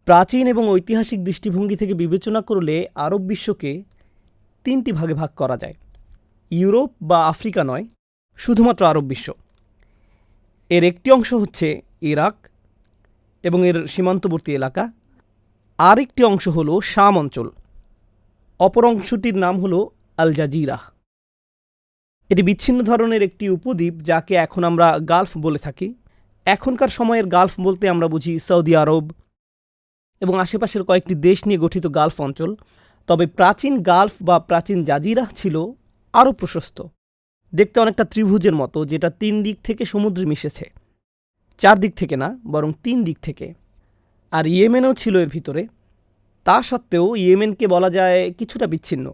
প্রাচীন এবং ঐতিহাসিক দৃষ্টিভঙ্গি থেকে বিবেচনা করলে আরব বিশ্বকে 3টি ভাগে ভাগ করা যায়। ইউরোপ বা আফ্রিকা নয়, শুধুমাত্র আরব বিশ্ব। এর একটি অংশ হচ্ছে ইরাক এবং এর সীমান্তবর্তী এলাকা, আর একটি অংশ হল শাম অঞ্চল, অপর অংশটির নাম হল আল জাজিরা। এটি বিচ্ছিন্ন ধরনের একটি উপদ্বীপ যাকে এখন আমরা গালফ বলে থাকি। এখনকার সময়ের গালফ বলতে আমরা বুঝি সৌদি আরব এবং আশেপাশের কয়েকটি দেশ নিয়ে গঠিত গালফ অঞ্চল। তবে প্রাচীন গালফ বা প্রাচীন জাজিরা ছিল আরও প্রশস্ত, দেখতে অনেকটা ত্রিভুজের মতো, যেটা 3 দিক থেকে সমুদ্রে মিশেছে। 4 দিক থেকে না, বরং 3 দিক থেকে। আর ইয়েমেনও ছিল এর ভিতরে। তা সত্ত্বেও ইয়েমেনকে বলা যায় কিছুটা বিচ্ছিন্ন,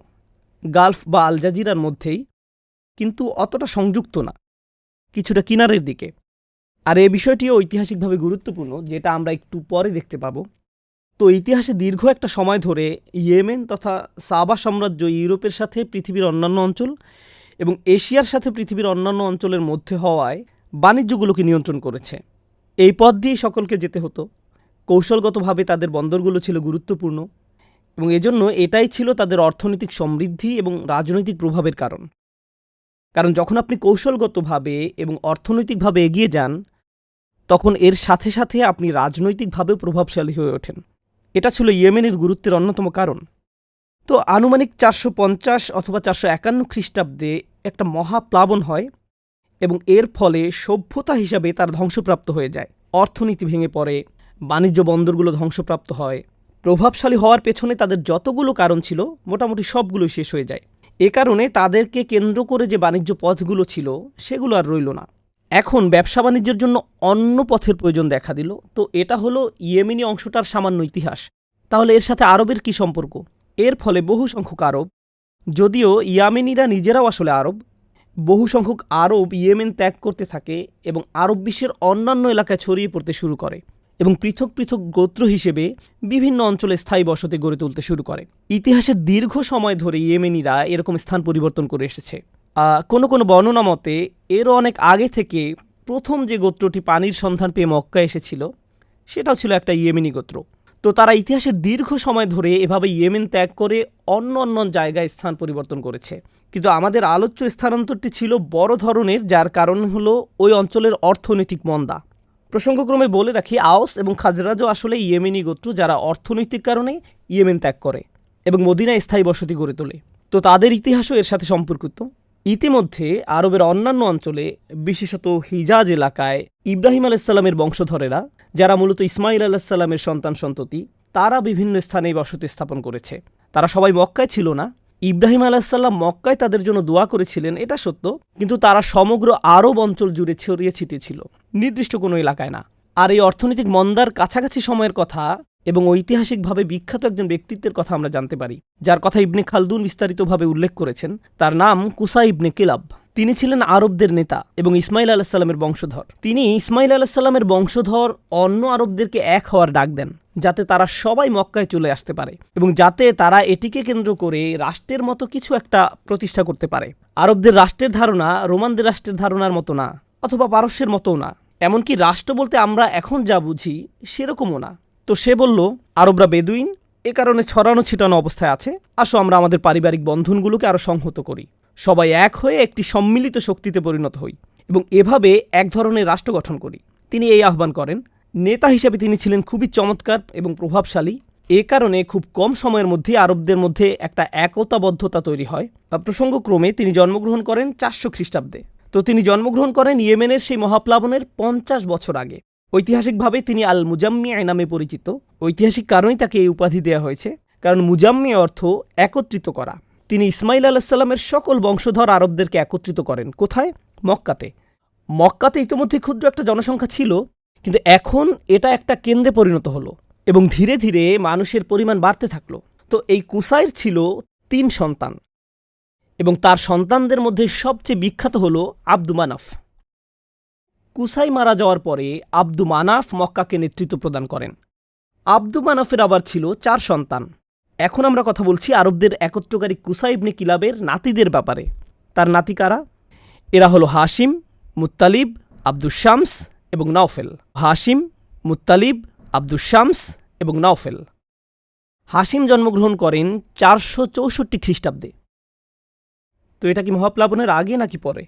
গালফ বা আল জাজিরার মধ্যেই, কিন্তু অতটা সংযুক্ত না, কিছুটা কিনারের দিকে। আর এই বিষয়টিও ঐতিহাসিকভাবে গুরুত্বপূর্ণ, যেটা আমরা একটু পরে দেখতে পাব। তো ইতিহাসে দীর্ঘ একটা সময় ধরে ইয়েমেন তথা সাবা সাম্রাজ্য ইউরোপের সাথে পৃথিবীর অন্যান্য অঞ্চল এবং এশিয়ার সাথে পৃথিবীর অন্যান্য অঞ্চলের মধ্যে হওয়ায় বাণিজ্যগুলোকে নিয়ন্ত্রণ করেছে। এই পথ দিয়েই সকলকে যেতে হতো। কৌশলগতভাবে তাদের বন্দরগুলো ছিল গুরুত্বপূর্ণ এবং এজন্য এটাই ছিল তাদের অর্থনৈতিক সমৃদ্ধি এবং রাজনৈতিক প্রভাবের কারণ। কারণ যখন আপনি কৌশলগতভাবে এবং অর্থনৈতিকভাবে এগিয়ে যান, তখন এর সাথে সাথে আপনি রাজনৈতিকভাবেও প্রভাবশালী হয়ে ওঠেন। এটা ছিল ইয়েমেনের গুরুত্বের অন্যতম কারণ। তো আনুমানিক 450 অথবা 451 খ্রিস্টাব্দে একটা মহাপ্লাবন হয় এবং এর ফলে সভ্যতা হিসাবে তার ধ্বংসপ্রাপ্ত হয়ে যায়। অর্থনীতি ভেঙে পড়ে, বাণিজ্য বন্দরগুলো ধ্বংসপ্রাপ্ত হয়। প্রভাবশালী হওয়ার পেছনে তাদের যতগুলো কারণ ছিল মোটামুটি সবগুলোই শেষ হয়ে যায়। এ কারণে তাদেরকে কেন্দ্র করে যে বাণিজ্য পথগুলো ছিল সেগুলো আর রইল না। এখন ব্যবসা বাণিজ্যের জন্য অন্য পথের প্রয়োজন দেখা দিল। তো এটা হলো ইয়েমেনি অংশটার সামান্য ইতিহাস। তাহলে এর সাথে আরবের কি সম্পর্ক? এর ফলে বহু সংখ্যক আরব, যদিও ইয়ামেনিরা নিজেরাও আসলে আরব, বহু সংখ্যক আরব ইয়েমেন ত্যাগ করতে থাকে এবং আরব বিশ্বের অন্যান্য এলাকায় ছড়িয়ে পড়তে শুরু করে এবং পৃথক পৃথক গোত্র হিসেবে বিভিন্ন অঞ্চলে স্থায়ী বসতি গড়ে তুলতে শুরু করে। ইতিহাসের দীর্ঘ সময় ধরে ইয়েমেনিরা এরকম স্থান পরিবর্তন করে এসেছে। কোনো কোনো বর্ণনা মতে এরও অনেক আগে থেকে প্রথম যে গোত্রটি পানির সন্ধান পেয়ে মক্কা এসেছিল সেটাও ছিল একটা ইয়েমেনি গোত্র। তো তারা ইতিহাসের দীর্ঘ সময় ধরে এভাবে ইয়েমেন ত্যাগ করে অন্য অন্য জায়গায় স্থান পরিবর্তন করেছে। কিন্তু আমাদের আলোচ্য স্থানান্তরটি ছিল বড় ধরনের, যার কারণ হলো ওই অঞ্চলের অর্থনৈতিক মন্দা। প্রসঙ্গক্রমে বলে রাখি, আওস এবং খাজরাজও আসলে ইয়েমেনি গোত্র যারা অর্থনৈতিক কারণে ইয়েমেন ত্যাগ করে এবং মদিনায় স্থায়ী বসতি গড়ে তোলে। তো তাদের ইতিহাসও এর সাথে সম্পর্কিত। ইতিমধ্যে আরবের অন্যান্য অঞ্চলে, বিশেষত হিজাজ এলাকায় ইব্রাহিম আলাইসাল্লামের বংশধরেরা, যারা মূলত ইসমাইল আলাইসাল্লামের সন্তান সন্ততি, তারা বিভিন্ন স্থানে বসতি স্থাপন করেছে। তারা সবাই মক্কায় ছিল না। ইব্রাহিম আলাইসাল্লাম মক্কায় তাদের জন্য দোয়া করেছিলেন, এটা সত্য, কিন্তু তারা সমগ্র আরব অঞ্চল জুড়ে ছড়িয়ে ছিটিয়ে ছিল, নির্দিষ্ট কোনো এলাকায় না। আর এই অর্থনৈতিক মন্দার কাছাকাছি সময়ের কথা এবং ঐতিহাসিকভাবে বিখ্যাত একজন ব্যক্তিত্বের কথা আমরা জানতে পারি, যার কথা ইবনে খালদুন বিস্তারিতভাবে উল্লেখ করেছেন। তার নাম কুসাই ইবনে কিলাব। তিনি ছিলেন আরবদের নেতা এবং ইসমাইল আলাহিসাল্লামের বংশধর। তিনি ইসমাইল আলাহিসাল্লামের বংশধর অন্য আরবদেরকে এক হওয়ার ডাক দেন, যাতে তারা সবাই মক্কায় চলে আসতে পারে এবং যাতে তারা এটিকে কেন্দ্র করে রাষ্ট্রের মতো কিছু একটা প্রতিষ্ঠা করতে পারে। আরবদের রাষ্ট্রের ধারণা রোমানদের রাষ্ট্রের ধারণার মতো না, অথবা পারস্যের মতোও না। এমনকি রাষ্ট্র বলতে আমরা এখন যা বুঝি সেরকমও না। তো সে বলল, আরবরা বেদুইন, এ কারণে ছড়ানো ছিটানো অবস্থায় আছে, আসো আমরা আমাদের পারিবারিক বন্ধনগুলোকে আরও সংহত করি, সবাই এক হয়ে একটি সম্মিলিত শক্তিতে পরিণত হই এবং এভাবে এক ধরনের রাষ্ট্র গঠন করি। তিনি এই আহ্বান করেন। নেতা হিসেবে তিনি ছিলেন খুবই চমৎকার এবং প্রভাবশালী। এ কারণে খুব কম সময়ের মধ্যে আরবদের মধ্যে একটা একতাবদ্ধতা তৈরি হয়। প্রসঙ্গক্রমে তিনি জন্মগ্রহণ করেন 400 খ্রিস্টাব্দে। তো তিনি জন্মগ্রহণ করেন ইয়েমেনের সেই মহাপ্লাবনের 50 বছর আগে। ঐতিহাসিকভাবে তিনি আল মুজাম্মিয়া নামে পরিচিত। ঐতিহাসিক কারণেই তাকে এই উপাধি দেওয়া হয়েছে, কারণ মুজাম্মিয়া অর্থ একত্রিত করা। তিনি ইসমাইল আলাহিসাল্লামের সকল বংশধর আরবদেরকে একত্রিত করেন। কোথায়? মক্কাতে। মক্কাতে ইতিমধ্যে ক্ষুদ্র একটা জনসংখ্যা ছিল, কিন্তু এখন এটা একটা কেন্দ্রে পরিণত হলো এবং ধীরে ধীরে মানুষের পরিমাণ বাড়তে থাকলো। তো এই কুসাইর ছিল 3 সন্তান এবং তার সন্তানদের মধ্যে সবচেয়ে বিখ্যাত হলো আব্দু মানাফ। কুসাই মারা যাওয়ার পরে আব্দু মানাফ মক্কাকে নেতৃত্ব প্রদান করেন। আব্দু মানাফের আবার ছিল 4 সন্তান। এখন আমরা কথা বলছি আরবদের একত্রকারী কুসাই ইবনে কিলাবের নাতিদের ব্যাপারে। তার নাতি কারা? এরা হলো হাশিম, মুত্তালিব, আব্দুস শামস এবং নওফেল। হাশিম, মুত্তালিব, আব্দুস শামস এবং নওফেল। হাসিম জন্মগ্রহণ করেন 464 খ্রিস্টাব্দে। তো এটা কি মহাপ্লাবনের আগে নাকি পরে?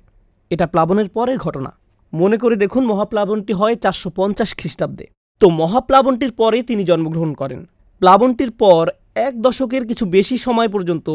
এটা প্লাবনের পরের ঘটনা। মনে করে দেখুন, মহাপ্লাবনটি হয় 450 খ্রিস্টাব্দে। তো মহাপ্লাবনটির পরে তিনি জন্মগ্রহণ করেন। প্লাবনটির পর 1 দশকের কিছু বেশি সময় পর্যন্ত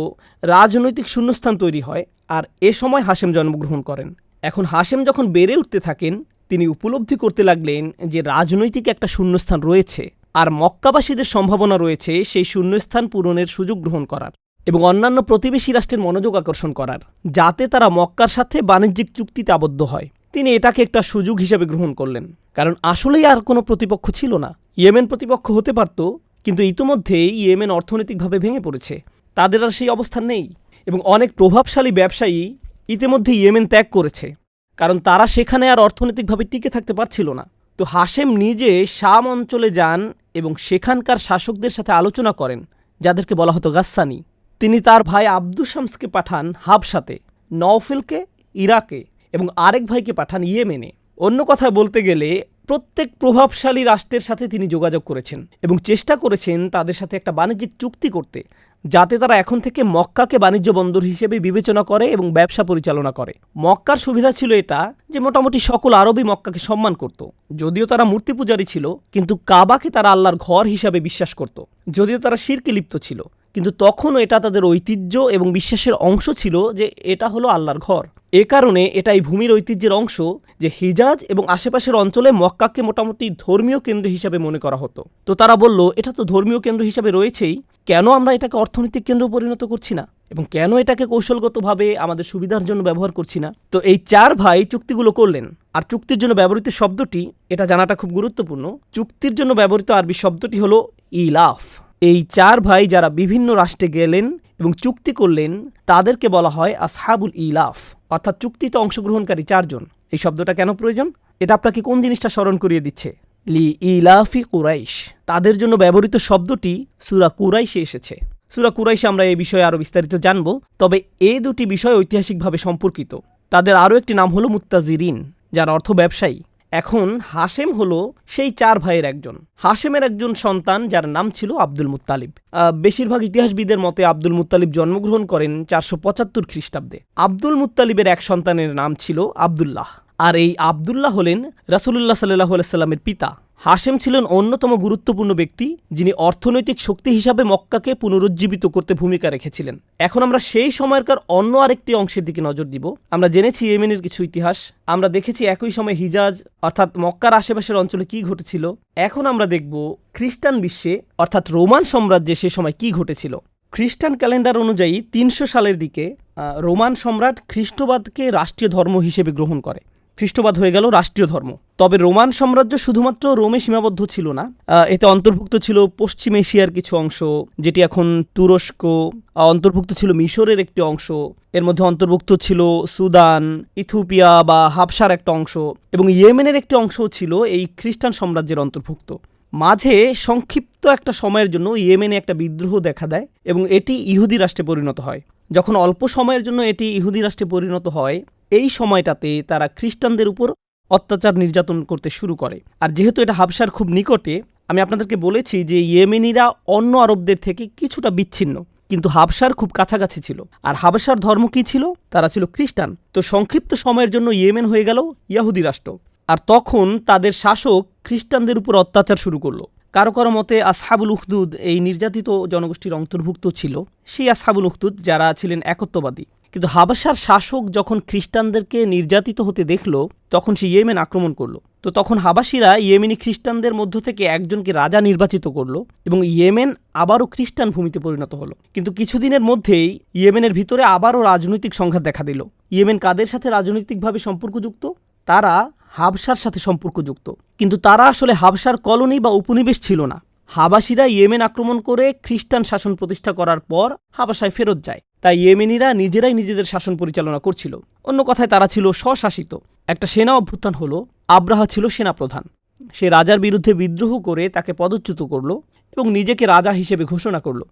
রাজনৈতিক শূন্যস্থান তৈরি হয়, আর এ সময় হাশেম জন্মগ্রহণ করেন। এখন হাশেম যখন বেড়ে উঠতে থাকেন, তিনি উপলব্ধি করতে লাগলেন যে রাজনৈতিক একটা শূন্যস্থান রয়েছে, আর মক্কাবাসীদের সম্ভাবনা রয়েছে সেই শূন্যস্থান পূরণের সুযোগ গ্রহণ করার এবং অন্যান্য প্রতিবেশী রাষ্ট্রের মনোযোগ আকর্ষণ করার, যাতে তারা মক্কার সাথে বাণিজ্যিক চুক্তিতে আবদ্ধ হয়। তিনি এটাকে একটা সুযোগ হিসেবে গ্রহণ করলেন, কারণ আসলেই আর কোনো প্রতিপক্ষ ছিল না। ইয়েমেন প্রতিপক্ষ হতে পারত, কিন্তু ইতিমধ্যেই ইয়েমেন অর্থনৈতিকভাবে ভেঙে পড়েছে, তাদের আর সেই অবস্থান নেই। এবং অনেক প্রভাবশালী ব্যবসায়ী ইতিমধ্যে ইয়েমেন ত্যাগ করেছে, কারণ তারা সেখানে আর অর্থনৈতিকভাবে টিকে থাকতে পারছিল না। তো হাশেম নিজে শাম অঞ্চলে যান এবং সেখানকার শাসকদের সাথে আলোচনা করেন, যাদেরকে বলা হতো গাসসানি। তিনি তার ভাই আব্দুস শামসকে পাঠান হাবশাতে, নওফেলকে ইরাকে এবং আরেক ভাইকে পাঠান ইয়েমেনে। অন্য কথায় বলতে গেলে প্রত্যেক প্রভাবশালী রাষ্ট্রের সাথে তিনি যোগাযোগ করেছেন এবং চেষ্টা করেছেন তাদের সাথে একটা বাণিজ্যিক চুক্তি করতে, যাতে তারা এখন থেকে মক্কাকে বাণিজ্য বন্দর হিসেবে বিবেচনা করে এবং ব্যবসা পরিচালনা করে। মক্কার সুবিধা ছিল এটা যে মোটামুটি সকল আরবই মক্কাকে সম্মান করত। যদিও তারা মূর্তি পূজারী ছিল, কিন্তু কাবাকে তারা আল্লাহর ঘর হিসাবে বিশ্বাস করত। যদিও তারা শিরকে লিপ্ত ছিল, কিন্তু তখনও এটা তাদের ঐতিহ্য এবং বিশ্বাসের অংশ ছিল যে এটা হলো আল্লাহর ঘর। এ কারণে এটা এই ভূমির ঐতিহ্যের অংশ যে হিজাজ এবং আশেপাশের অঞ্চলে মক্কাকে মোটামুটি ধর্মীয় কেন্দ্র হিসাবে মনে করা হতো। তো তারা বলল, এটা তো ধর্মীয় কেন্দ্র হিসাবে রয়েছেই, কেন আমরা এটাকে অর্থনৈতিক কেন্দ্র পরিণত করছি না এবং কেন এটাকে কৌশলগতভাবে আমাদের সুবিধার জন্য ব্যবহার করছি না? তো এই 4 ভাই চুক্তিগুলো করলেন। আর চুক্তির জন্য ব্যবহৃত শব্দটি, এটা জানাটা খুব গুরুত্বপূর্ণ, চুক্তির জন্য ব্যবহৃত আরবি শব্দটি হলো ইলাফ। এই 4 ভাই যারা বিভিন্ন রাষ্ট্রে গেলেন এবং চুক্তি করলেন, তাদেরকে বলা হয় আসহাবুল ইলাফ, অর্থাৎ চুক্তিতে অংশগ্রহণকারী 4 জন। এই শব্দটা কেন প্রয়োজন? এটা আপনাকে কোন জিনিসটা স্মরণ করিয়ে দিচ্ছে? লি ইলাফি কুরাইশ। তাদের জন্য ব্যবহৃত শব্দটি সূরা কুরাইশে এসেছে। সূরা কুরাইশে আমরা এই বিষয়ে আরও বিস্তারিত জানব, তবে এই দুটি বিষয় ঐতিহাসিকভাবে সম্পর্কিত। তাদের আরও একটি নাম হলো মুত্তাজিরিন, যার অর্থ ব্যবসায়ী। এখন হাশেম হলো সেই 4 ভাইয়ের একজন। হাশেমের একজন সন্তান যার নাম ছিল আব্দুল মুত্তালিব। বেশিরভাগ ইতিহাসবিদের মতে আব্দুল মুত্তালিব জন্মগ্রহণ করেন 475 খ্রিস্টাব্দে। আব্দুল মুত্তালিবের এক সন্তানের নাম ছিল আবদুল্লাহ, আর এই আবদুল্লাহ হলেন রাসূলুল্লাহ সাল্লাল্লাহু আলাইহি সাল্লামের পিতা। হাশেম ছিলেন অন্যতম গুরুত্বপূর্ণ ব্যক্তি, যিনি অর্থনৈতিক শক্তি হিসাবে মক্কাকে পুনরুজ্জীবিত করতে ভূমিকা রেখেছিলেন। এখন আমরা সেই সময়কার অন্য আরেকটি অংশের দিকে নজর দিব। আমরা জেনেছি ইয়েমেনের কিছু ইতিহাস, আমরা দেখেছি একই সময় হিজাজ অর্থাৎ মক্কার আশেপাশের অঞ্চলে কি ঘটেছিল। এখন আমরা দেখব খ্রিস্টান বিশ্বে অর্থাৎ রোমান সাম্রাজ্যে সে সময় কি ঘটেছিল। খ্রিস্টান ক্যালেন্ডার অনুযায়ী 300 সালের দিকে রোমান সম্রাট খ্রিস্টবাদকে রাষ্ট্রীয় ধর্ম হিসেবে গ্রহণ করে। খ্রিস্টবাদ হয়ে গেল রাষ্ট্রীয় ধর্ম। তবে রোমান সাম্রাজ্য শুধুমাত্র রোমে সীমাবদ্ধ ছিল না, এতে অন্তর্ভুক্ত ছিল পশ্চিম এশিয়ার কিছু অংশ, যেটি এখন তুরস্ক, অন্তর্ভুক্ত ছিল মিশরের একটি অংশ, এর মধ্যে অন্তর্ভুক্ত ছিল সুদান, ইথিওপিয়া বা হাবশার একটা অংশ, এবং ইয়েমেনের একটি অংশও ছিল এই খ্রিস্টান সাম্রাজ্যের অন্তর্ভুক্ত। মাঝে সংক্ষিপ্ত একটা সময়ের জন্য ইয়েমেনে একটা বিদ্রোহ দেখা দেয় এবং এটি ইহুদি রাষ্ট্রে পরিণত হয়। যখন অল্প সময়ের জন্য এটি ইহুদি রাষ্ট্রে পরিণত হয়, এই সময়টাতে তারা খ্রিস্টানদের উপর অত্যাচার নির্যাতন করতে শুরু করে। আর যেহেতু এটা হাবশার খুব নিকটে, আমি আপনাদেরকে বলেছি যে ইয়েমেনিরা অন্য আরবদের থেকে কিছুটা বিচ্ছিন্ন, কিন্তু হাবশার খুব কাছাকাছি ছিল। আর হাবশার ধর্ম কি ছিল? তারা ছিল খ্রিস্টান। তো সংক্ষিপ্ত সময়ের জন্য ইয়েমেন হয়ে গেল ইহুদি রাষ্ট্র। আর তখন তাদের শাসক খ্রিস্টানদের উপর অত্যাচার শুরু করলো। কারো কারো মতে আসহাবুল উখদুদ এই নির্যাতিত জনগোষ্ঠীর অন্তর্ভুক্ত ছিল, সেই আসহাবুল উখদুদ যারা ছিলেন একত্ববাদী। কিন্তু হাবশার শাসক যখন খ্রিস্টানদেরকে নির্যাতিত হতে দেখল, তখন সে ইয়েমেন আক্রমণ করলো। তো তখন হাবাসিরা ইয়েমেনি খ্রিস্টানদের মধ্য থেকে একজনকে রাজা নির্বাচিত করলো এবং ইয়েমেন আবারও খ্রিস্টান ভূমিতে পরিণত হলো। কিন্তু কিছুদিনের মধ্যেই ইয়েমেনের ভিতরে আবারও রাজনৈতিক সংঘাত দেখা দিল। ইয়েমেন কাদের সাথে রাজনৈতিকভাবে সম্পর্কযুক্ত? তারা হাবশার সাথে সম্পর্কযুক্ত, কিন্তু তারা আসলে হাবশার কলোনি বা উপনিবেশ ছিল না। হাবাসিরা ইয়েমেন আক্রমণ করে খ্রিস্টান শাসন প্রতিষ্ঠা করার পর হাবাসায় ফেরত যায়। তাই ইয়েমেনিরা নিজেরাই নিজেদের শাসন পরিচালনা করছিল। অন্য কথায় তারা ছিল স্বশাসিত। একটা সেনা অভ্যুত্থান হলো, আব্রাহা ছিল সেনাপ্রধান। সে রাজার বিরুদ্ধে বিদ্রোহ করে তাকে পদচ্যুত করল এবং নিজেকে রাজা হিসেবে ঘোষণা করল।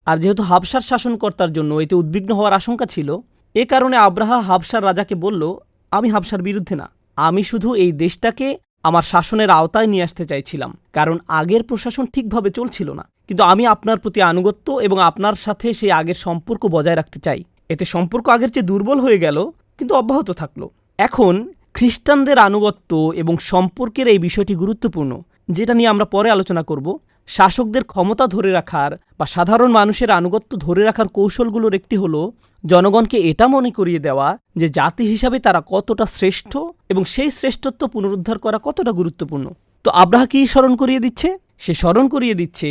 আর যেহেতু হাবশার শাসনকর্তার জন্য এতে উদ্বিগ্ন হওয়ার আশঙ্কা ছিল, এ কারণে আব্রাহা হাবশার রাজাকে বলল, আমি হাবশার বিরুদ্ধে না, আমি শুধু এই দেশটাকে আমার শাসনের আওতায় নিয়ে আসতে চাইছিলাম, কারণ আগের প্রশাসন ঠিকভাবে চলছিল না। কিন্তু আমি আপনার প্রতি আনুগত্য এবং আপনার সাথে সেই আগের সম্পর্ক বজায় রাখতে চাই। এতে সম্পর্ক আগের চেয়ে দুর্বল হয়ে গেল, কিন্তু অব্যাহত থাকলো। এখন খ্রিস্টানদের আনুগত্য এবং সম্পর্কের এই বিষয়টি গুরুত্বপূর্ণ, যেটা নিয়ে আমরা পরে আলোচনা করব। শাসকদের ক্ষমতা ধরে রাখার বা সাধারণ মানুষের আনুগত্য ধরে রাখার কৌশলগুলোর একটি হলো জনগণকে এটা মনে করিয়ে দেওয়া যে জাতি হিসাবে তারা কতটা শ্রেষ্ঠ এবং সেই শ্রেষ্ঠত্ব পুনরুদ্ধার করা কতটা গুরুত্বপূর্ণ। তো আব্রাহা কি স্মরণ করিয়ে দিচ্ছে? সে স্মরণ করিয়ে দিচ্ছে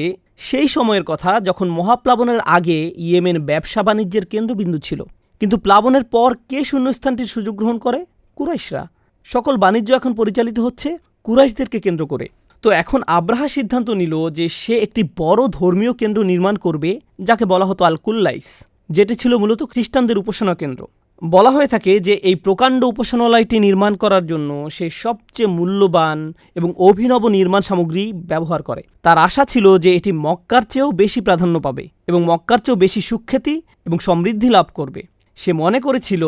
সেই সময়ের কথা যখন মহাপ্লাবনের আগে ইয়েমেন ব্যবসা বাণিজ্যের কেন্দ্রবিন্দু ছিল, কিন্তু প্লাবনের পর কে শূন্যস্থানটির সুযোগ গ্রহণ করে? কুরাইশরা। সকল বাণিজ্য এখন পরিচালিত হচ্ছে কুরাইশদেরকে কেন্দ্র করে। তো এখন আব্রাহা সিদ্ধান্ত নিল যে সে একটি বড় ধর্মীয় কেন্দ্র নির্মাণ করবে, যাকে বলা হতো আল কুল্লাইস, যেটি ছিল মূলত খ্রিস্টানদের উপাসনা কেন্দ্র। বলা হয়ে থাকে যে এই প্রকাণ্ড উপাসনালয়টি নির্মাণ করার জন্য সে সবচেয়ে মূল্যবান এবং অভিনব নির্মাণ সামগ্রী ব্যবহার করে। তার আশা ছিল যে এটি মক্কার চেয়েও বেশি প্রাধান্য পাবে এবং মক্কার চেয়েও বেশি সুখ্যাতি এবং সমৃদ্ধি লাভ করবে। সে মনে করেছিল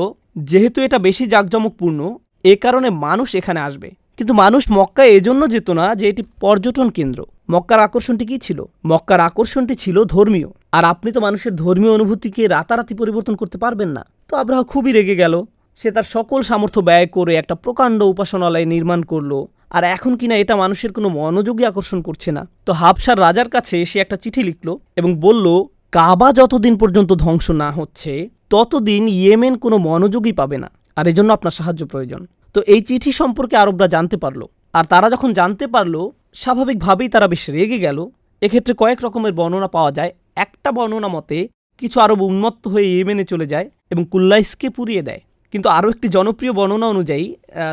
যেহেতু এটা বেশি জাঁকজমকপূর্ণ, এ কারণে মানুষ এখানে আসবে। কিন্তু মানুষ মক্কায় এজন্য যেত না যে এটি পর্যটন কেন্দ্র। মক্কার আকর্ষণটি কী ছিল? মক্কার আকর্ষণটি ছিল ধর্মীয়। আর আপনি তো মানুষের ধর্মীয় অনুভূতিকে রাতারাতি পরিবর্তন করতে পারবেন না। তো আব্রাহা খুবই রেগে গেল। সে তার সকল সামর্থ্য ব্যয় করে একটা প্রকাণ্ড উপাসনালয় নির্মাণ করলো, আর এখন কিনা এটা মানুষের কোনো মনোযোগই আকর্ষণ করছে না। তো হাবশার রাজার কাছে সে একটা চিঠি লিখল এবং বলল, কাবা যতদিন পর্যন্ত ধ্বংস না হচ্ছে ততদিন ইয়েমেন কোনো মনোযোগই পাবে না, আর এজন্য আপনার সাহায্য প্রয়োজন। তো এই চিঠি সম্পর্কে আরবরা জানতে পারলো, আর তারা যখন জানতে পারলো স্বাভাবিকভাবেই তারা বেশ রেগে গেল। এক্ষেত্রে কয়েক রকমের বর্ণনা পাওয়া যায়। একটা বর্ণনা মতে কিছু আরব উন্মত্ত হয়ে ইয়েমেনে চলে যায় এবং কুল্লাইসকে পুড়িয়ে দেয়। কিন্তু আরও একটি জনপ্রিয় বর্ণনা অনুযায়ী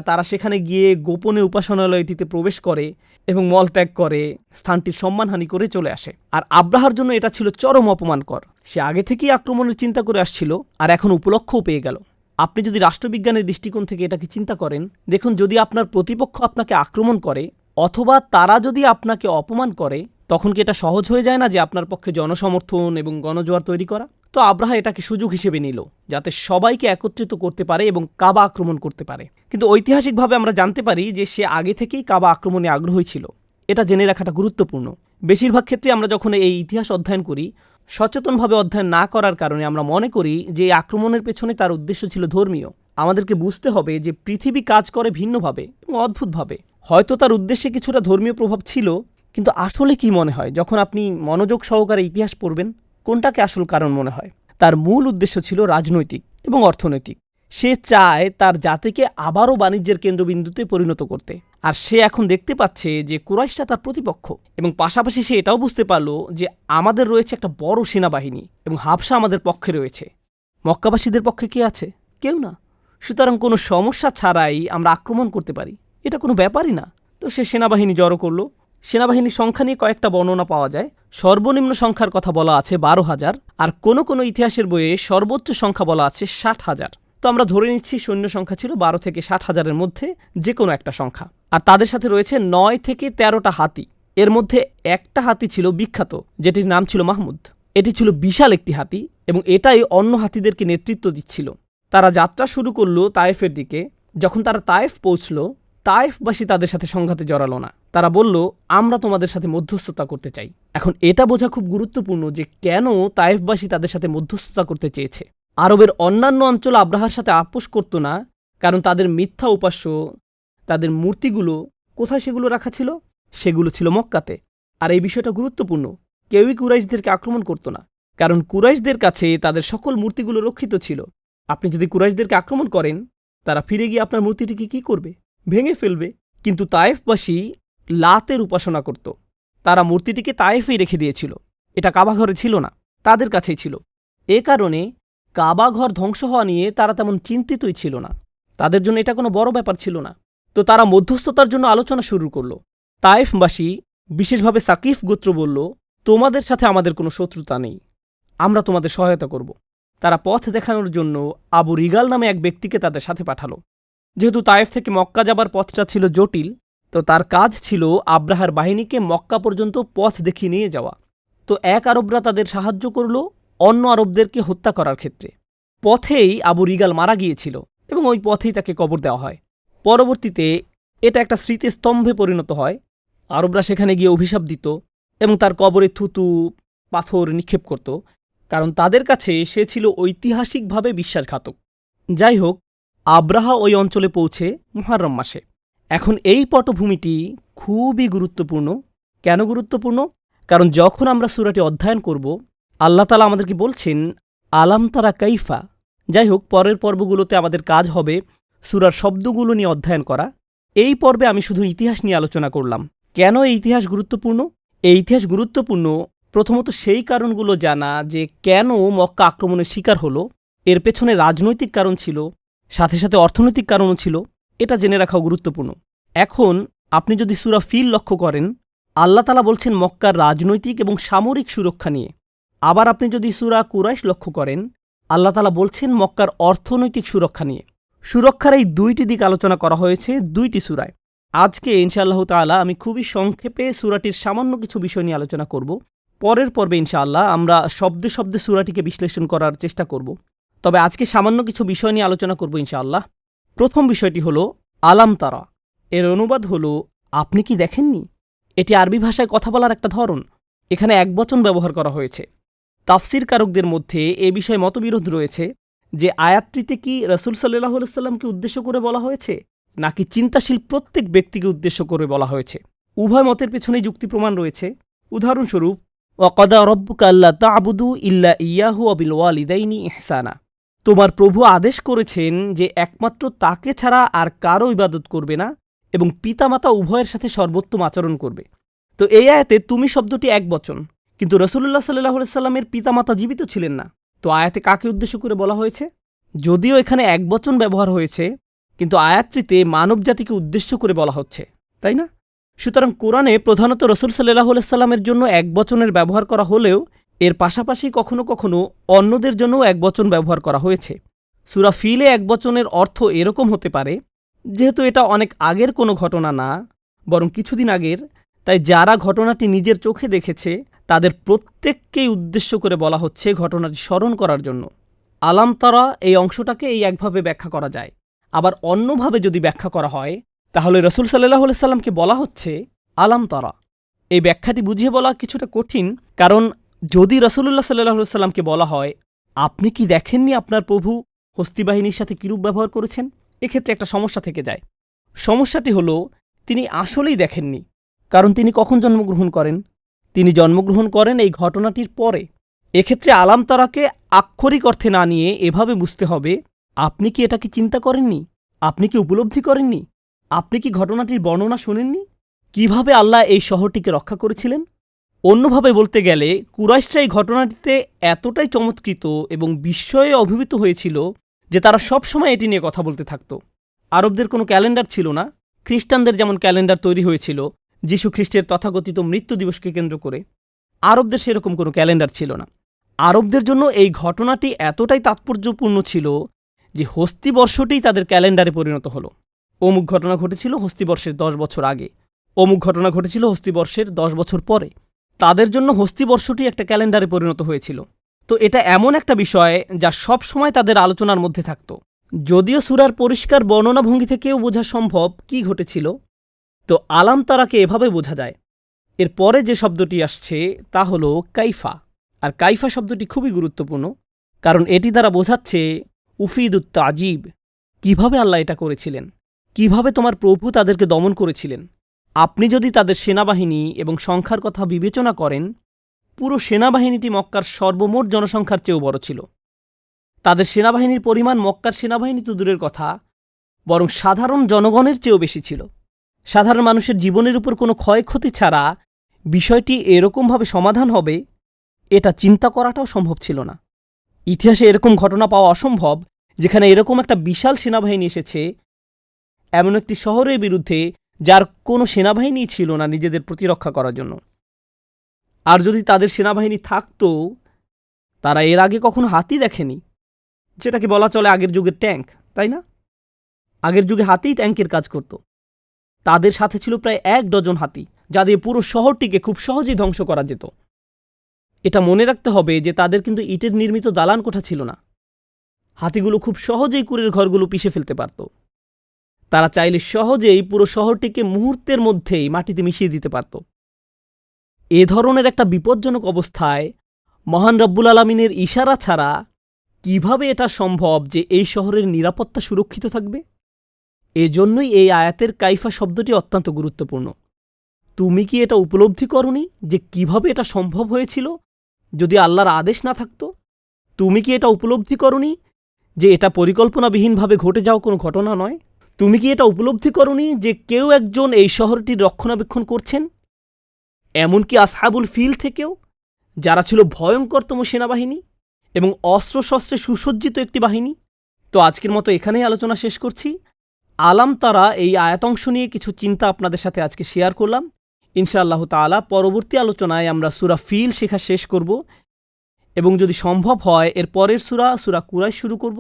তারা সেখানে গিয়ে গোপনে উপাসনালয়টিতে প্রবেশ করে এবং মলত্যাগ করে, স্থানটির সম্মানহানি করে চলে আসে। আর আব্রাহার জন্য এটা ছিল চরম অপমানকর। সে আগে থেকেই আক্রমণের চিন্তা করে আসছিল, আর এখন উপলক্ষও পেয়ে গেল। আপনি যদি রাষ্ট্রবিজ্ঞানের দৃষ্টিকোণ থেকে এটাকে চিন্তা করেন, দেখুন, যদি আপনার প্রতিপক্ষ আপনাকে আক্রমণ করে অথবা তারা যদি আপনাকে অপমান করে, তখন কি এটা সহজ হয়ে যায় না যে আপনার পক্ষে জনসমর্থন এবং গণজোয়ার তৈরি করা? তো আব্রাহা এটাকে সুযোগ হিসেবে নিল যাতে সবাইকে একত্রিত করতে পারে এবং কাবা আক্রমণ করতে পারে। কিন্তু ঐতিহাসিকভাবে আমরা জানতে পারি যে সে আগে থেকেই কাবা আক্রমণে আগ্রহী ছিল। এটা জেনে রাখাটা গুরুত্বপূর্ণ। বেশিরভাগ ক্ষেত্রে আমরা যখন এই ইতিহাস অধ্যয়ন করি, সচেতনভাবে অধ্যয়ন না করার কারণে আমরা মনে করি যে এই আক্রমণের পেছনে তার উদ্দেশ্য ছিল ধর্মীয়। আমাদেরকে বুঝতে হবে যে পৃথিবী কাজ করে ভিন্নভাবে এবং অদ্ভুতভাবে। হয়তো তার উদ্দেশ্যে কিছুটা ধর্মীয় প্রভাব ছিল, কিন্তু আসলে কি মনে হয় যখন আপনি মনোযোগ সহকারে ইতিহাস পড়বেন, কোনটাকে আসল কারণ মনে হয়? তার মূল উদ্দেশ্য ছিল রাজনৈতিক এবং অর্থনৈতিক। সে চায় তার জাতিকে আবারও বাণিজ্যের কেন্দ্রবিন্দুতে পরিণত করতে। আর সে এখন দেখতে পাচ্ছে যে কুরাইশরা তার প্রতিপক্ষ, এবং পাশাপাশি সে এটাও বুঝতে পারল যে আমাদের রয়েছে একটা বড় সেনাবাহিনী এবং হাবশা আমাদের পক্ষে রয়েছে। মক্কাবাসীদের পক্ষে কে আছে? কেউ না। সুতরাং কোনো সমস্যা ছাড়াই আমরা আক্রমণ করতে পারি, এটা কোনো ব্যাপারই না। তো সে সেনাবাহিনী জড়ো করল। সেনাবাহিনীর সংখ্যা নিয়ে কয়েকটা বর্ণনা পাওয়া যায়। সর্বনিম্ন সংখ্যার কথা বলা আছে 12,000, আর কোনো কোনো ইতিহাসের বইয়ে সর্বোচ্চ সংখ্যা বলা আছে 60,000। তো আমরা ধরে নিচ্ছি সৈন্য সংখ্যা ছিল 12 থেকে 60,000-এর মধ্যে যে কোনো একটা সংখ্যা। আর তাদের সাথে রয়েছে 9 থেকে 13টা হাতি। এর মধ্যে একটা হাতি ছিল বিখ্যাত, যেটির নাম ছিল মাহমুদ। এটি ছিল বিশাল একটি হাতি এবং এটাই অন্য হাতিদেরকে নেতৃত্ব দিচ্ছিল। তারা যাত্রা শুরু করলো তায়েফের দিকে। যখন তারা তায়েফ পৌঁছল, তায়েফবাসী তাদের সাথে সংঘাতে জড়ালো না। তারা বলল, আমরা তোমাদের সাথে মধ্যস্থতা করতে চাই। এখন এটা বোঝা খুব গুরুত্বপূর্ণ যে কেন তায়েফবাসী তাদের সাথে মধ্যস্থতা করতে চেয়েছে। আরবের অন্যান্য অঞ্চল আব্রাহার সাথে আপোষ করত না, কারণ তাদের মিথ্যা উপাস্য, তাদের মূর্তিগুলো কোথায় সেগুলো রাখা ছিল? সেগুলো ছিল মক্কাতে। আর এই বিষয়টা গুরুত্বপূর্ণ। কেউই কুরাইশদেরকে আক্রমণ করত না, কারণ কুরাইশদের কাছে তাদের সকল মূর্তিগুলো রক্ষিত ছিল। আপনি যদি কুরাইশদেরকে আক্রমণ করেন, তারা ফিরে গিয়ে আপনার মূর্তিটিকে কী করবে? ভেঙে ফেলবে। কিন্তু তায়েফবাসী লাতের উপাসনা করত। তারা মূর্তিটিকে তায়েফেই রেখে দিয়েছিল। এটা কাবাঘরে ছিল না, তাদের কাছেই ছিল। এ কারণে কাবাঘর ধ্বংস হওয়া নিয়ে তারা তেমন চিন্তিতই ছিল না। তাদের জন্য এটা কোনো বড় ব্যাপার ছিল না। তো তারা মধ্যস্থতার জন্য আলোচনা শুরু করল। তায়েফবাসী, বিশেষভাবে সাকিফ গোত্র বলল, তোমাদের সাথে আমাদের কোনো শত্রুতা নেই, আমরা তোমাদের সহায়তা করব। তারা পথ দেখানোর জন্য আবু রিগাল নামে এক ব্যক্তিকে তাদের সাথে পাঠালো। যেহেতু তায়েফ থেকে মক্কা যাবার পথটা ছিল জটিল, তো তার কাজ ছিল আব্রাহার বাহিনীকে মক্কা পর্যন্ত পথ দেখিয়ে নিয়ে যাওয়া। তো এক আরবরা তাদের সাহায্য করল অন্য আরবদেরকে হত্যা করার ক্ষেত্রে। পথেই আবু রিগাল মারা গিয়েছিল এবং ওই পথেই তাকে কবর দেওয়া হয়। পরবর্তীতে এটা একটা স্মৃতিস্তম্ভে পরিণত হয়। আরবরা সেখানে গিয়ে অভিশাপ দিত এবং তার কবরে থুতু পাথর নিক্ষেপ করত, কারণ তাদের কাছে সে ছিল ঐতিহাসিকভাবে বিশ্বাসঘাতক। যাই হোক, আব্রাহা ওই অঞ্চলে পৌঁছে মুহাররম মাসে। এখন এই পটভূমিটি খুবই গুরুত্বপূর্ণ। কেন গুরুত্বপূর্ণ? কারণ যখন আমরা সূরাটি অধ্যয়ন করব, আল্লাহ তাআলা আমাদেরকে বলছেন আলাম তারা কাইফা। যাই হোক, পরের পর্বগুলোতে আমাদের কাজ হবে সূরার শব্দগুলো নিয়ে অধ্যয়ন করা। এই পর্বে আমি শুধু ইতিহাস নিয়ে আলোচনা করলাম। কেন এই ইতিহাস গুরুত্বপূর্ণ? এই ইতিহাস গুরুত্বপূর্ণ প্রথমত সেই কারণগুলো জানা যে কেন মক্কা আক্রমণের শিকার হলো, এর পেছনে রাজনৈতিক কারণ ছিল, সাথে সাথে অর্থনৈতিক কারণও ছিল। এটা জেনে রাখাও গুরুত্বপূর্ণ। এখন আপনি যদি সূরা ফিল লক্ষ্য করেন, আল্লাহ তাআলা বলছেন মক্কার রাজনৈতিক এবং সামরিক সুরক্ষা নিয়ে। আবার আপনি যদি সূরা কুরাইশ লক্ষ্য করেন, আল্লাহ তাআলা বলছেন মক্কার অর্থনৈতিক সুরক্ষা নিয়ে। সুরক্ষার এই দুইটি দিক আলোচনা করা হয়েছে দুইটি সূরায়। আজকে ইনশাআল্লাহ তাআলা আমি খুবই সংক্ষেপে সূরাটির সামান্য কিছু বিষয় নিয়ে আলোচনা করব। পরের পর্বে ইনশাআল্লাহ আমরা শব্দে শব্দে সূরাটিকে বিশ্লেষণ করার চেষ্টা করব। তবে আজকে সামান্য কিছু বিষয় নিয়ে আলোচনা করব ইনশাআল্লাহ। প্রথম বিষয়টি হলো আলাম তারা। এর অনুবাদ হলো আপনি কি দেখেননি? এটি আরবি ভাষায় কথা বলার একটা ধরন। এখানে একবচন ব্যবহার করা হয়েছে। তাফসির কারকদের মধ্যে এ বিষয়ে মতবিরোধ রয়েছে যে আয়াতটিতে কি রাসূল সাল্লাল্লাহু আলাইহি ওয়াসাল্লামকে উদ্দেশ্য করে বলা হয়েছে নাকি চিন্তাশীল প্রত্যেক ব্যক্তিকে উদ্দেশ্য করে বলা হয়েছে। উভয় মতের পেছনেই যুক্তি প্রমাণ রয়েছে। উদাহরণস্বরূপ, ওয়াকাদা রব্বুকা আল্লা তা'বুদু ইল্লা ইয়াহু ওয়া বিল ওয়ালিদাইনি ইহসানা। তোমার প্রভু আদেশ করেছেন যে একমাত্র তাকে ছাড়া আর কারও ইবাদত করবে না এবং পিতামাতা উভয়ের সাথে সর্বোত্তম আচরণ করবে। তো এই আয়াতে তুমি শব্দটি একবচন, কিন্তু রাসূলুল্লাহ সাল্লাল্লাহু আলাইহি সাল্লামের পিতামাতা জীবিত ছিলেন না। তো আয়াতে কাকে উদ্দেশ্য করে বলা হয়েছে? যদিও এখানে একবচন ব্যবহার হয়েছে, কিন্তু আয়াতটিতে মানবজাতিকে উদ্দেশ্য করে বলা হচ্ছে, তাই না? সুতরাং কোরআনে প্রধানত রাসূল সাল্লাল্লাহু আলাইহি সাল্লামের জন্য একবচনের ব্যবহার করা হলেও এর পাশাপাশি কখনো কখনো অন্যদের জন্যও একবচন ব্যবহার করা হয়েছে। সূরা ফিলে একবচনের অর্থ এরকম হতে পারে, যেহেতু এটা অনেক আগের কোনো ঘটনা না, বরং কিছুদিন আগের, তাই যারা ঘটনাটি নিজের চোখে দেখেছে তাদের প্রত্যেককেই উদ্দেশ্য করে বলা হচ্ছে ঘটনাটি স্মরণ করার জন্য। আলাম তারা এই অংশটাকে এই একভাবে ব্যাখ্যা করা যায়। আবার অন্যভাবে যদি ব্যাখ্যা করা হয়, তাহলে রাসূল সাল্লাল্লাহু আলাইহি সাল্লামকে বলা হচ্ছে আলাম তারা। এই ব্যাখ্যাটি বুঝিয়ে বলা কিছুটা কঠিন, কারণ যদি রাসূলুল্লাহ সাল্লাল্লাহু আলাইহি সাল্লামকে বলা হয় আপনি কি দেখেননি আপনার প্রভু হস্তি বাহিনীর সাথে কিরূপ ব্যবহার করেছেন, এক্ষেত্রে একটা সমস্যা থেকে যায়। সমস্যাটি হলো তিনি আসলেই দেখেননি, কারণ তিনি কখন জন্মগ্রহণ করেন? তিনি জন্মগ্রহণ করেন এই ঘটনাটির পরে। এক্ষেত্রে আলাম তারাকে আক্ষরিক অর্থে না নিয়ে এভাবে বুঝতে হবে আপনি কি এটাকে চিন্তা করেননি? আপনি কি উপলব্ধি করেননি? আপনি কি ঘটনাটির বর্ণনা শোনেননি? কিভাবে আল্লাহ এই শহরটিকে রক্ষা করেছিলেন? অন্যভাবে বলতে গেলে কুরাইশরা এই ঘটনাটিতে এতটাই চমৎকৃত এবং বিস্ময়ে অভিভূত হয়েছিল যে তারা সবসময় এটি নিয়ে কথা বলতে থাকত। আরবদের কোনো ক্যালেন্ডার ছিল না। খ্রিস্টানদের যেমন ক্যালেন্ডার তৈরি হয়েছিল যীশু খ্রিস্টের তথাকথিত মৃত্যু দিবসকে কেন্দ্র করে, আরবদের সেরকম কোনো ক্যালেন্ডার ছিল না। আরবদের জন্য এই ঘটনাটি এতটাই তাৎপর্যপূর্ণ ছিল যে হস্তিবর্ষটিই তাদের ক্যালেন্ডারে পরিণত হলো। অমুক ঘটনা ঘটেছিল হস্তিবর্ষের 10 বছর আগে, অমুক ঘটনা ঘটেছিল হস্তিবর্ষের 10 বছর পরে। তাদের জন্য হস্তিবর্ষটি একটা ক্যালেন্ডারে পরিণত হয়েছিল। তো এটা এমন একটা বিষয় যা সব সময় তাদের আলোচনার মধ্যে থাকত। যদিও সূরার পরিষ্কার বর্ণনাভঙ্গি থেকেও বোঝা সম্ভব কি ঘটেছিল, তো আলাম তারাকে এভাবে বোঝা যায়। এর পরে যে শব্দটি আসছে তা হল কাইফা। আর কাইফা শব্দটি খুবই গুরুত্বপূর্ণ, কারণ এটি দ্বারা বোঝাচ্ছে উফিদুত তাজিব। কিভাবে আল্লাহ এটা করেছিলেন, কিভাবে তোমার প্রভু তাদেরকে দমন করেছিলেন। আপনি যদি তাদের সেনাবাহিনী এবং সংখ্যার কথা বিবেচনা করেন, পুরো সেনাবাহিনীটি মক্কার সর্বমোট জনসংখ্যার চেয়েও বড় ছিল। তাদের সেনাবাহিনীর পরিমাণ মক্কার সেনাবাহিনী তো দূরের কথা, বরং সাধারণ জনগণের চেয়েও বেশি ছিল। সাধারণ মানুষের জীবনের উপর কোনো ক্ষয়ক্ষতি ছাড়া বিষয়টি এরকমভাবে সমাধান হবে, এটা চিন্তা করাটাও সম্ভব ছিল না। ইতিহাসে এরকম ঘটনা পাওয়া অসম্ভব যেখানে এরকম একটা বিশাল সেনাবাহিনী এসেছে এমন একটি শহরের বিরুদ্ধে যার কোনো সেনাবাহিনী ছিল না নিজেদের প্রতিরক্ষা করার জন্য। আর যদি তাদের সেনাবাহিনী থাকতো, তারা এর আগে কখনো হাতি দেখেনি, যেটাকে বলা চলে আগের যুগের ট্যাঙ্ক, তাই না? আগের যুগে হাতিই ট্যাঙ্কের কাজ করত। তাদের সাথে ছিল প্রায় 1 ডজন হাতি, যা দিয়ে পুরো শহরটিকে খুব সহজেই ধ্বংস করা যেত। এটা মনে রাখতে হবে যে তাদের কিন্তু ইটের নির্মিত দালান কোঠা ছিল না। হাতিগুলো খুব সহজেই কুড়ের ঘরগুলো পিষে ফেলতে পারত। তারা চাইলে সহজেই পুরো শহরটিকে মুহূর্তের মধ্যেই মাটিতে মিশিয়ে দিতে পারত। এ ধরনের একটা বিপজ্জনক অবস্থায় মহান রব্বুল আলামিনের ইশারা ছাড়া কিভাবে এটা সম্ভব যে এই শহরের নিরাপত্তা সুরক্ষিত থাকবে? এজন্যই এই আয়াতের কাইফা শব্দটি অত্যন্ত গুরুত্বপূর্ণ। তুমি কি এটা উপলব্ধি করনি যে কিভাবে এটা সম্ভব হয়েছিল যদি আল্লাহর আদেশ না থাকত? তুমি কি এটা উপলব্ধি করনি যে এটা পরিকল্পনাবিহীনভাবে ঘটে যাওয়া কোনো ঘটনা নয়? তুমি কি এটা উপলব্ধি করনি যে কেউ একজন এই শহরটির রক্ষণাবেক্ষণ করছেন, এমনকি আসহাবুল ফিল থেকেও, যারা ছিল ভয়ঙ্করতম সেনাবাহিনী এবং অস্ত্রশস্ত্রে সুসজ্জিত একটি বাহিনী? তো আজকের মতো এখানেই আলোচনা শেষ করছি। আলাম তারা এই আয়াতাংশ নিয়ে কিছু চিন্তা আপনাদের সাথে আজকে শেয়ার করলাম। ইনশাআল্লাহ তাআলা পরবর্তী আলোচনায় আমরা সূরা ফিল শেখা শেষ করব এবং যদি সম্ভব হয় এর পরের সূরা কুরাইশ শুরু করব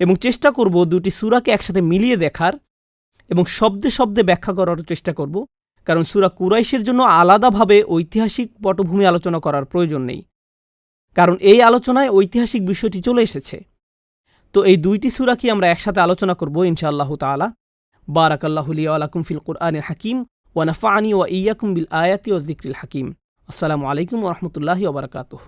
এবং চেষ্টা করব দুটি সূরাকে একসাথে মিলিয়ে দেখার এবং শব্দে শব্দে ব্যাখ্যা করারও চেষ্টা করব, কারণ সূরা কুরাইশের জন্য আলাদাভাবে ঐতিহাসিক পটভূমি আলোচনা করার প্রয়োজন নেই, কারণ এই আলোচনায় ঐতিহাসিক বিষয়টি চলে এসেছে। তো এই দুইটি সূরাকে আমরা একসাথে আলোচনা করব ইনশাআল্লাহ তাআলা। বারাকাল্লাহু লি ওয়া লাকুম ফিল কুরআনিল হাকিম ওয়া নাফা'নি ওয়া ইয়্যাকুম বিল আয়াতি ওয়াজ যিকরিল হাকিম। আসসালামু আলাইকুম ওয়া রাহমাতুল্লাহি ওয়া বারাকাতুহু।